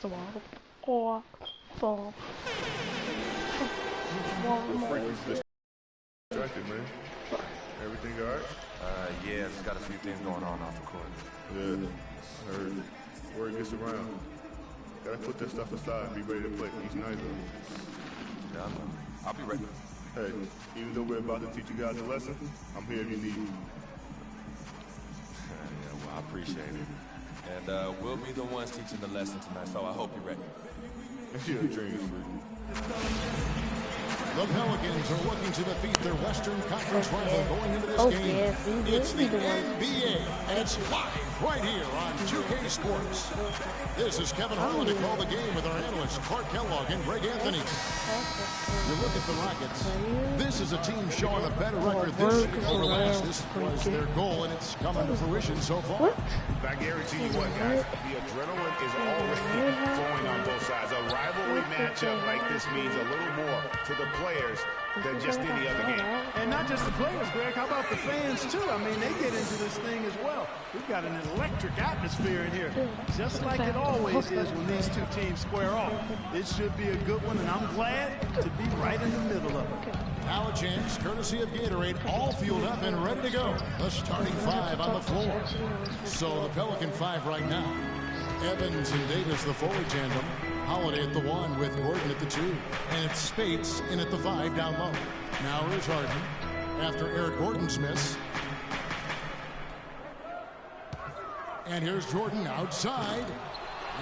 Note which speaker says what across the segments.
Speaker 1: swamp. Or swamp.
Speaker 2: Distracted, man. Everything alright?
Speaker 3: Yeah, just got a few things going on off the court.
Speaker 2: Yeah, I heard. Word gets around. Gotta put that stuff aside and be ready to play each night, though.
Speaker 3: Yeah, I'll be ready.
Speaker 2: Hey, even though we're about to teach you guys a lesson, I'm here if you need me.
Speaker 3: Yeah, well, I appreciate it. And we'll be the ones teaching the lesson tonight, so I hope you're ready.
Speaker 2: Your dreams, man.
Speaker 4: The Pelicans are looking to defeat their Western Conference rival going into this game.
Speaker 1: Yes,
Speaker 4: It's the NBA, and it's live right here on 2K Sports. This is Kevin Harlan to call the game with our analysts Clark Kellogg and Greg Anthony. You look at the Rockets. This is a team showing a better record this year over last. This was their goal, and it's come into fruition so far.
Speaker 5: I guarantee you what, guys, the adrenaline is already flowing on both sides. A rivalry matchup like this means a little more to the players than just any other game.
Speaker 6: And not just the players, Greg. How about the fans, too? I mean, they get into this thing as well. We've got an electric atmosphere in here, just like it always is when these two teams square off. It should be a good one, and I'm glad to be right in the middle of it.
Speaker 4: Now a chance, courtesy of Gatorade, all fueled up and ready to go. The starting five on the floor. So the Pelican five right now. Evans and Davis, the forward tandem. Holiday at the 1 with Gordon at the 2. And it's Spates in at the 5 down low. Now here's Harden after Eric Gordon's miss. And here's Jordan outside.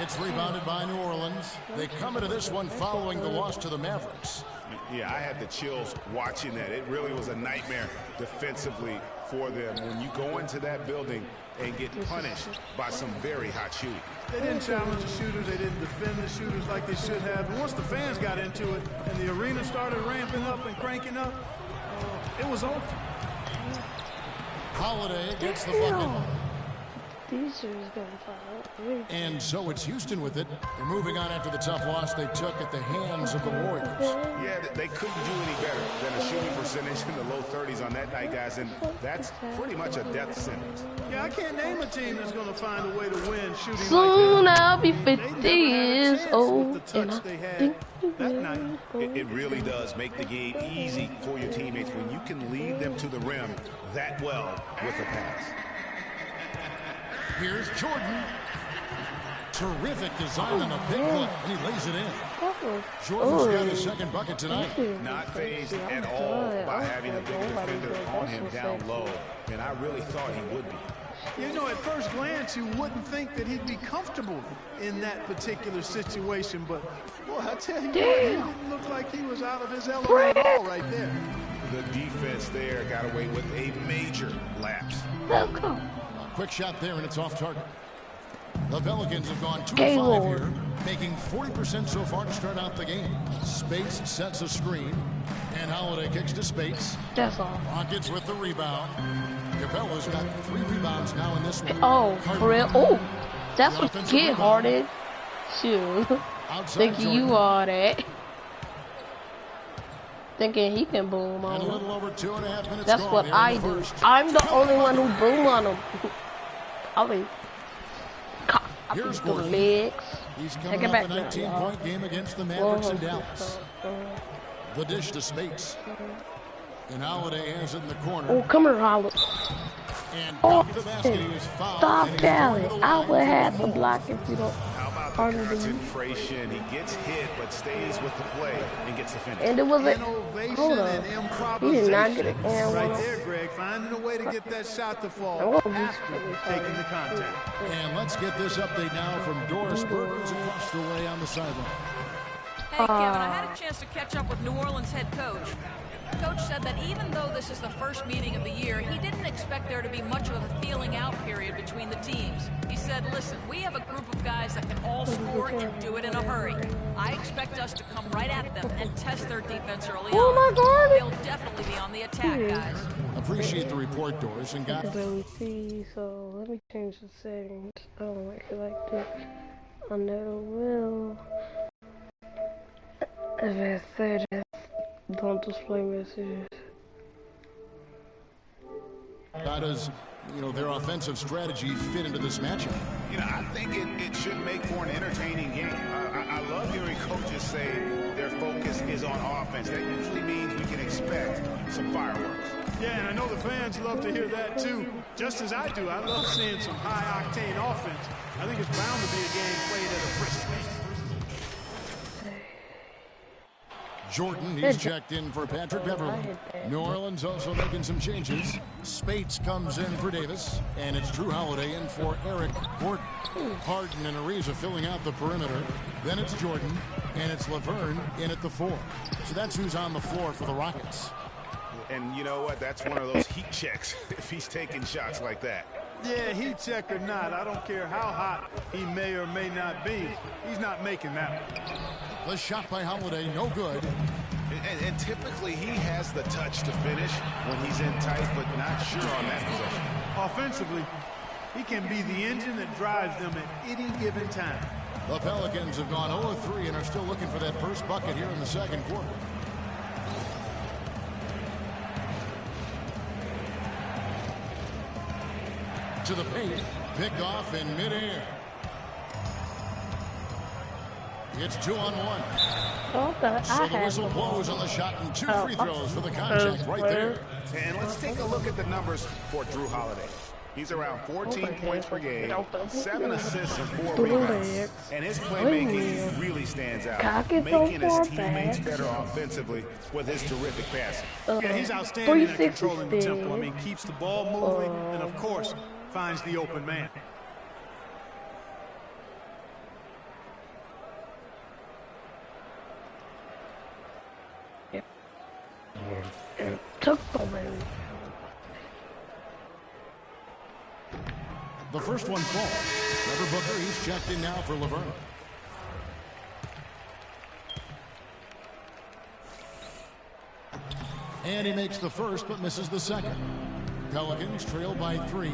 Speaker 4: It's rebounded by New Orleans. They come into this one following the loss to the Mavericks.
Speaker 5: Yeah, I had the chills watching that. It really was a nightmare defensively for them when you go into that building and get punished by some very hot shooting.
Speaker 6: They didn't challenge the shooters. They didn't defend the shooters like they should have. And once the fans got into it and the arena started ramping up and cranking up, it was over.
Speaker 4: Holiday gets the bucket.
Speaker 1: And
Speaker 4: so it's Houston with it. They're moving on after the tough loss they took at the hands of the Warriors.
Speaker 5: Yeah, they couldn't do any better than a shooting percentage in the low 30s on that night, guys, and that's pretty much a death sentence.
Speaker 6: Yeah, I can't name a team that's going to find a way to win shooting
Speaker 1: soon
Speaker 6: like
Speaker 1: I'll be 50 years old.
Speaker 6: And they had that night.
Speaker 5: It really does make the game easy for your teammates when you can lead them to the rim that well with a pass.
Speaker 4: Here's Jordan. Terrific design on a big play, and he lays it in. Jordan's got his second bucket tonight.
Speaker 5: Not phased at all by having a big defender on him down low, and I really thought he would be.
Speaker 6: You know, at first glance, you wouldn't think that he'd be comfortable in that particular situation, but, boy, I tell you what, he didn't look like he was out of his element at all right there.
Speaker 5: The defense there got away with a major lapse.
Speaker 4: Quick shot there, and it's off target. The Pelicans have gone 2 of 5 here, making 40% so far to start out the game. Spates sets a screen, and Holiday kicks to Spates.
Speaker 1: That's all.
Speaker 4: Rockets with the rebound. Capello's got 3 rebounds now in this one.
Speaker 1: Oh, for real? Oh, that's what you get, Harden. Shoot. Thinking you are that. Thinking he can boom on
Speaker 4: him. A little over 2.5 minutes.
Speaker 1: That's what I do. I'm the only one who boom on him. I mean,
Speaker 4: here's
Speaker 1: the
Speaker 4: Gordon.
Speaker 1: legs.
Speaker 4: He's coming off a 19-point game against the Mavericks in Dallas. The dish to Spates. And Holiday has it in the corner.
Speaker 1: Oh, come here, Holiday.
Speaker 4: And
Speaker 1: the basket, he was fouled. Stop that. I would have to block if you don't.
Speaker 5: How about the concentration? He gets hit, but stays with the play and gets the finish.
Speaker 1: And it was a
Speaker 6: hold on.
Speaker 1: He did not get it.
Speaker 6: Right there, Greg. Finding a way to get that shot to fall after taking the contact.
Speaker 4: And let's get this update now from Doris Burgers across the way on the sideline.
Speaker 7: Hey, Kevin, I had a chance to catch up with New Orleans head coach. Coach said that even though this is the first meeting of the year, he didn't expect there to be much of a feeling out period between the teams. He said, listen, we have a group of guys that can all score and do it in a hurry. I expect us to come right at them and test their defense early on.
Speaker 1: Oh my God!
Speaker 7: They'll definitely be on the attack, guys.
Speaker 4: Appreciate the report, Doris. And guys,
Speaker 1: let me see. So let me change the settings. I don't like it like this. I never will. If I said it. Don't display messages.
Speaker 4: How does, their offensive strategy fit into this matchup?
Speaker 5: I think it should make for an entertaining game. say their focus is on offense. That usually means we can expect some fireworks.
Speaker 6: Yeah, and I know the fans love to hear that too. Just as I do, I love seeing some high-octane offense. I think it's bound to be a game played at a brisk pace.
Speaker 4: Jordan, he's checked in for Patrick Beverly. New Orleans also making some changes. Spates comes in for Davis, and it's Drew Holiday in for Eric Gordon. Harden and Ariza filling out the perimeter. Then it's Jordan, and it's Laverne in at the 4. So that's who's on the floor for the Rockets.
Speaker 5: And you know what? That's one of those heat checks if he's taking shots like that.
Speaker 6: Yeah, heat check or not, I don't care how hot he may or may not be. He's not making that one.
Speaker 4: The shot by Holiday, no good.
Speaker 5: And typically he has the touch to finish when he's in tight, but not sure on that possession.
Speaker 6: Offensively, he can be the engine that drives them at any given time.
Speaker 4: The Pelicans have gone 0-3 and are still looking for that first bucket here in the second quarter. To the paint, picked off in midair. It's 2-on-1. So the whistle blows on the shot and 2 free throws for the contact right there.
Speaker 5: And let's take a look at the numbers for Drew Holiday. He's around 14 points per game, 7 assists and 4 rebounds. And his playmaking really stands out, making his teammates better offensively with his terrific passing.
Speaker 6: Yeah, he's outstanding at controlling the tempo. I mean, keeps the ball moving and, of course, finds the open man.
Speaker 1: Took the win.
Speaker 4: The first one falls. Trevor Booker, he's checked in now for Laverne. And he makes the first but misses the second. Pelicans trail by 3.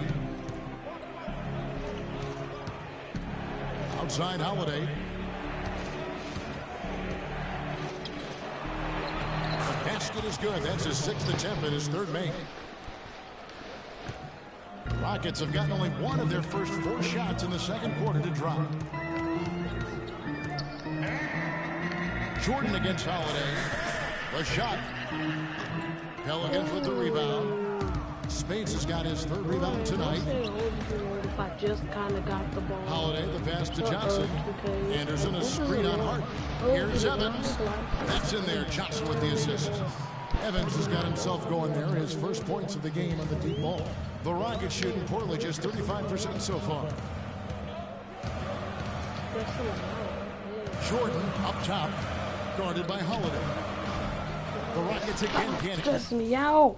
Speaker 4: Outside Holiday. The basket is good. That's his 6th attempt and his 3rd make. The Rockets have gotten only 1 of their first 4 shots in the second quarter to drop. Jordan against Holiday. The shot. Pelicans with the rebound. Spates has got his 3rd rebound tonight.
Speaker 1: If I just kind of got the ball.
Speaker 4: Holiday, the pass to Johnson. Anderson, a screen on Harden. Here's Evans. That's in there. Johnson with the assist. Evans has got himself going there. His first points of the game on the deep ball. The Rockets shooting poorly, just 35% so far. Jordan up top, guarded by Holiday. The Rockets again can't
Speaker 1: stress me out.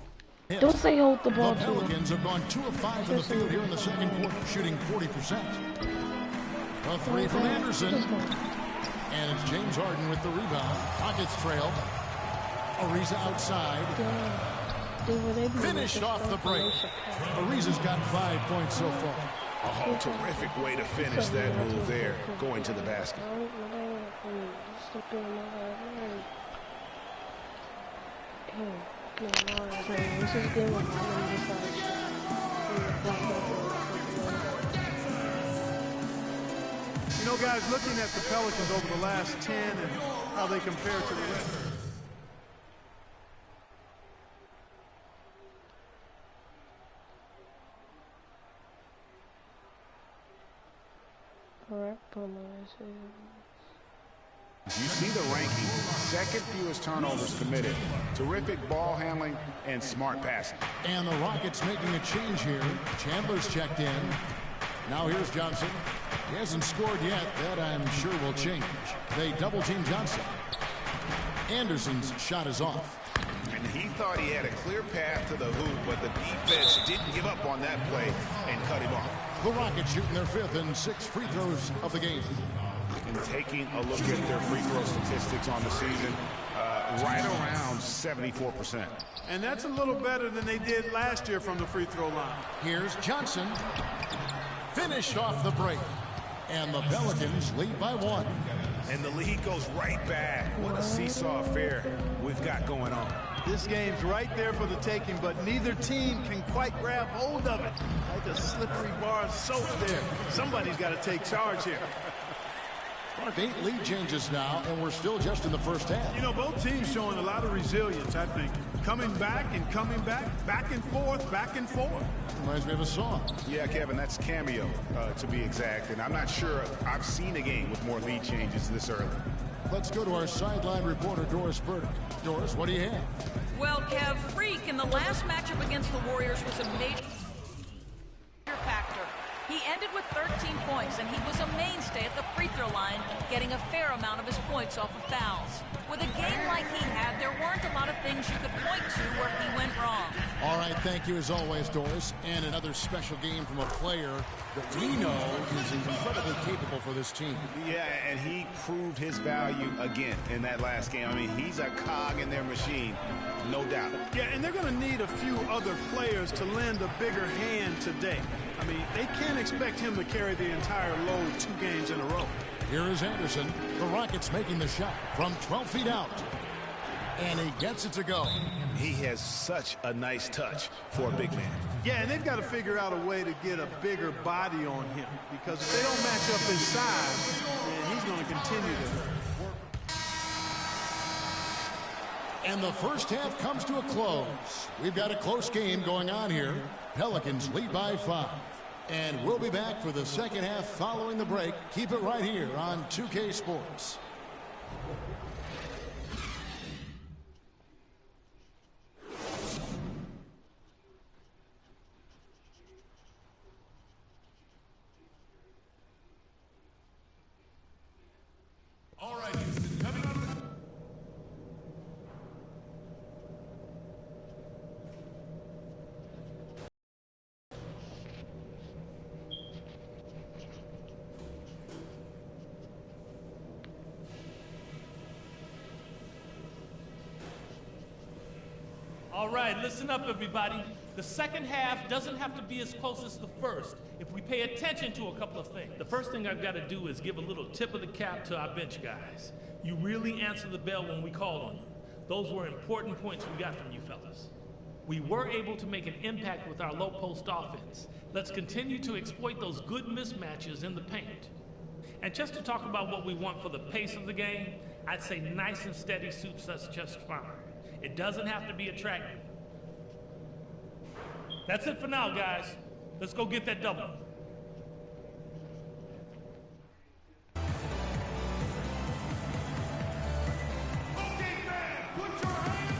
Speaker 1: Don't say hold the ball.
Speaker 4: The Pelicans have gone 2 of 5 in the field here in the second quarter, shooting 40%. A 3 from Anderson. And it's James Harden with the rebound. Rockets trail. Ariza outside. Finished off the break. Ariza's got 5 points so far.
Speaker 5: Oh, terrific way to finish that move there, going to the basket.
Speaker 6: You know, guys, looking at the Pelicans over the last 10 and how they compare to the rest.
Speaker 5: You see the ranking, 2nd fewest turnovers committed, terrific ball handling, and smart passing.
Speaker 4: And the Rockets making a change here. Chandler's checked in. Now here's Johnson. He hasn't scored yet. That I'm sure will change. They double team Johnson. Anderson's shot is off.
Speaker 5: And he thought he had a clear path to the hoop, but the defense didn't give up on that play and cut him off.
Speaker 4: The Rockets shooting their 5th and 6th free throws of the game.
Speaker 5: And taking a look at their free throw statistics on the season, right around 74%.
Speaker 6: And that's a little better than they did last year from the free throw line.
Speaker 4: Here's Johnson. Finished off the break. And the Pelicans lead by 1.
Speaker 5: And the lead goes right back. What a seesaw affair we've got going on.
Speaker 6: This game's right there for the taking, but neither team can quite grab hold of it. Like a slippery bar of soap there. Somebody's got to take charge here.
Speaker 4: Mark, 8 lead changes now, and we're still just in the first half.
Speaker 6: You know, both teams showing a lot of resilience, I think. Coming back and coming back, back and forth, back and forth.
Speaker 4: Reminds me of a song.
Speaker 5: Yeah, Kevin, that's Cameo, to be exact. And I'm not sure I've seen a game with more lead changes this early.
Speaker 4: Let's go to our sideline reporter, Doris Burdick. Doris, what do you have?
Speaker 7: Well, Kev, Freak in the last matchup against the Warriors was a major factor. He ended with 13 points, and he was a mainstay at the free throw line, getting a fair amount of his points off of fouls. With a game like he had, there weren't a lot of things you could point to where he went wrong.
Speaker 4: All right, thank you as always, Doris. And another special game from a player that we know is incredibly capable for this team.
Speaker 5: Yeah, and he proved his value again in that last game. I mean, he's a cog in their machine, no doubt.
Speaker 6: Yeah, and they're going to need a few other players to lend a bigger hand today. I mean, they can't expect him to carry the entire load 2 games in a row.
Speaker 4: Here is Anderson. The Rockets making the shot from 12 feet out. And he gets it to go.
Speaker 5: He has such a nice touch for a big man.
Speaker 6: Yeah, and they've got to figure out a way to get a bigger body on him, because if they don't match up his size, then he's going to continue to work.
Speaker 4: And the first half comes to a close. We've got a close game going on here. Pelicans lead by 5. And we'll be back for the second half following the break. Keep it right here on 2K Sports.
Speaker 3: All right, Houston, coming on.
Speaker 8: All right, listen up, everybody. The second half doesn't have to be as close as the first if we pay attention to a couple of things. The first thing I've got to do is give a little tip of the cap to our bench guys. You really answered the bell when we called on you. Those were important points we got from you fellas. We were able to make an impact with our low post offense. Let's continue to exploit those good mismatches in the paint. And just to talk about what we want for the pace of the game, I'd say nice and steady suits us just fine. It doesn't have to be attractive. That's it for now, guys. Let's go get that double.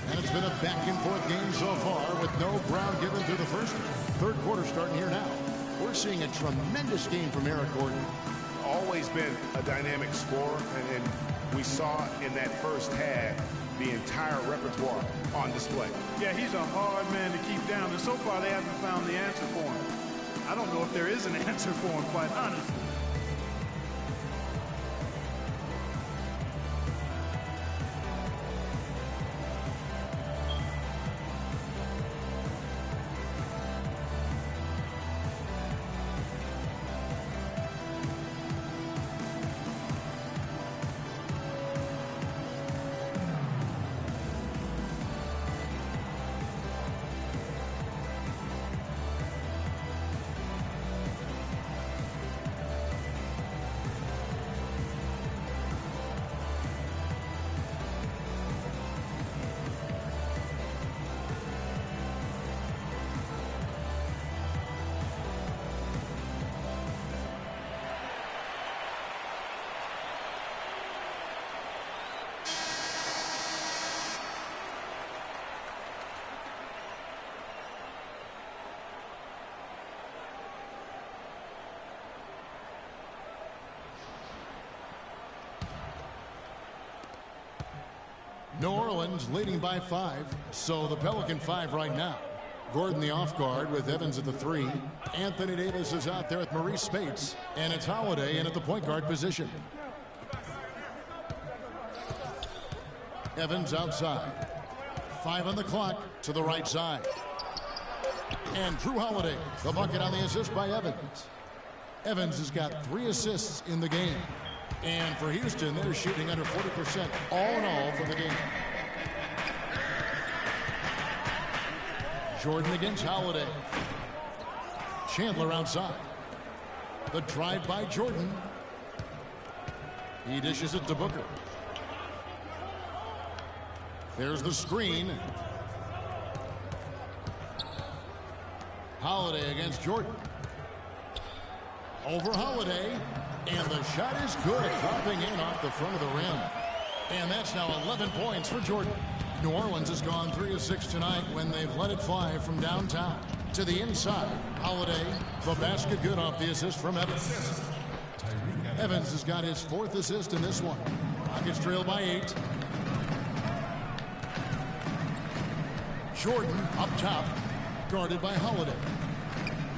Speaker 4: And it's been a back-and-forth game so far with no ground given through the first. Third quarter starting here now. We're seeing a tremendous game from Eric Gordon.
Speaker 5: Always been a dynamic scorer, and we saw in that first half the entire repertoire on display.
Speaker 6: Yeah, he's a hard man to keep down, and so far they haven't found the answer for him. I don't know if there is an answer for him, quite honestly.
Speaker 4: New Orleans leading by 5, so the Pelican 5 right now. Gordon the off guard with Evans at the 3. Anthony Davis is out there with Maurice Spates, and it's Holiday in at the point guard position. Evans outside. 5 on the clock to the right side. And Drew Holiday, the bucket on the assist by Evans. Evans has got 3 assists in the game. And for Houston, they're shooting under 40% all in all for the game. Jordan against Holiday. Chandler outside. The drive by Jordan. He dishes it to Booker. There's the screen. Holiday against Jordan. Over Holiday. And the shot is good, dropping in off the front of the rim. And that's now 11 points for Jordan. New Orleans has gone 3 of 6 tonight when they've let it fly from downtown to the inside. Holiday, the basket good off the assist from Evans. Evans has got his 4th assist in this one. Rockets trail by 8. Jordan up top, guarded by Holiday.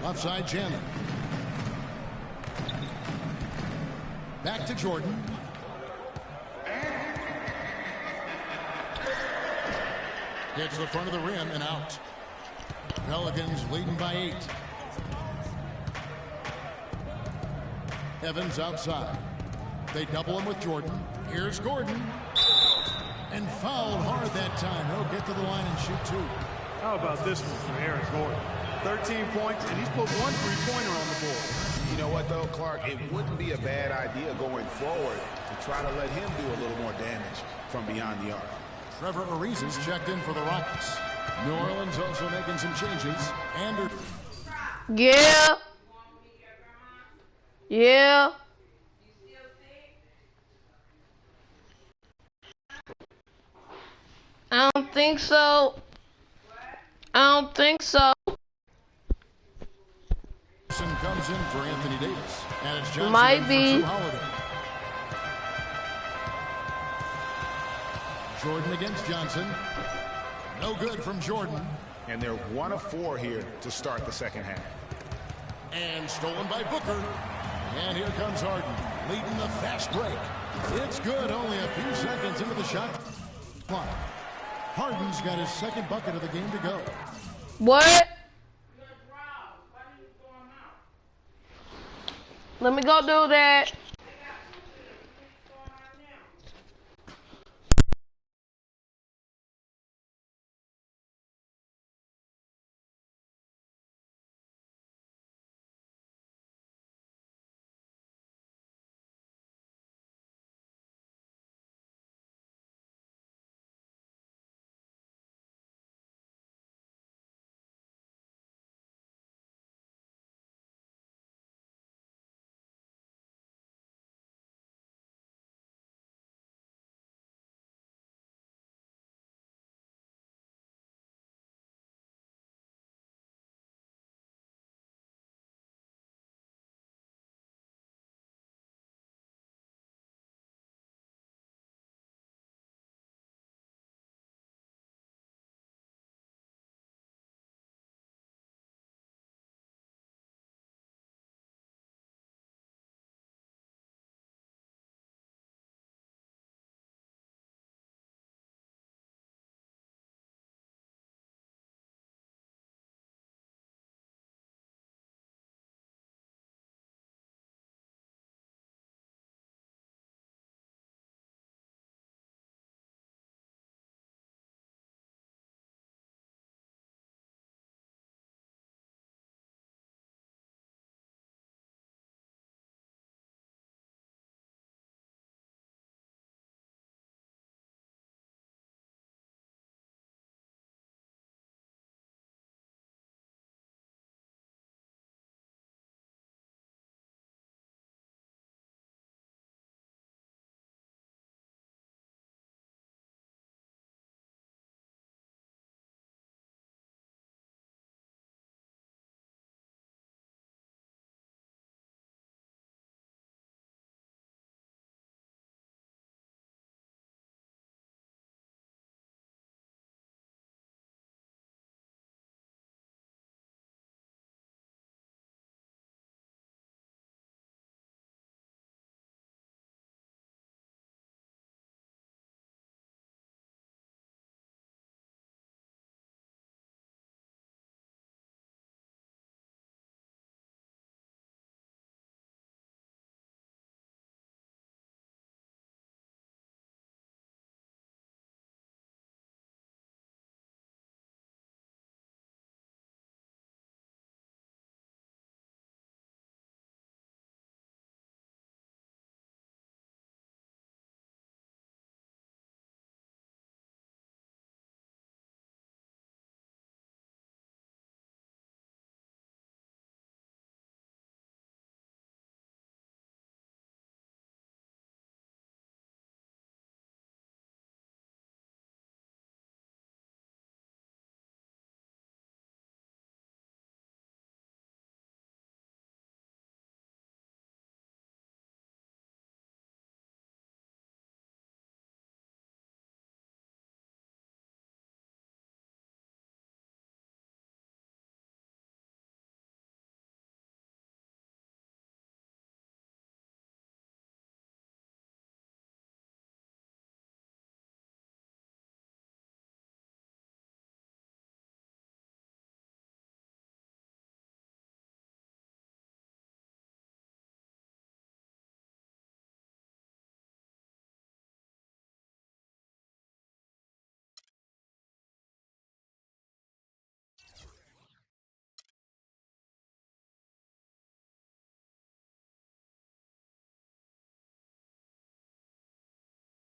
Speaker 4: Left side, Chandler. Back to Jordan. Hits the front of the rim and out. Pelicans leading by 8. Evans outside. They double him with Jordan. Here's Gordon. And fouled hard that time. He'll get to the line and shoot 2.
Speaker 6: How about this one from Aaron Gordon? 13 points, and he's put 1 3-pointer on the board.
Speaker 5: You know what, though, Clark? It wouldn't be a bad idea going forward to try to let him do a little more damage from beyond the arc.
Speaker 4: Trevor Ariza's checked in for the Rockets. New Orleans also making some changes.
Speaker 1: Yeah. Yeah. I don't think so. I don't think so.
Speaker 4: Comes in for Anthony Davis. And it's Johnson
Speaker 1: might be.
Speaker 4: Jordan against Johnson. No good from Jordan.
Speaker 5: And they're 1 of 4 here to start the second half.
Speaker 4: And stolen by Booker. And here comes Harden, leading the fast break. It's good, only a few seconds into the shot clock. Harden's got his 2nd bucket of the game to go.
Speaker 1: What? Let me go do that.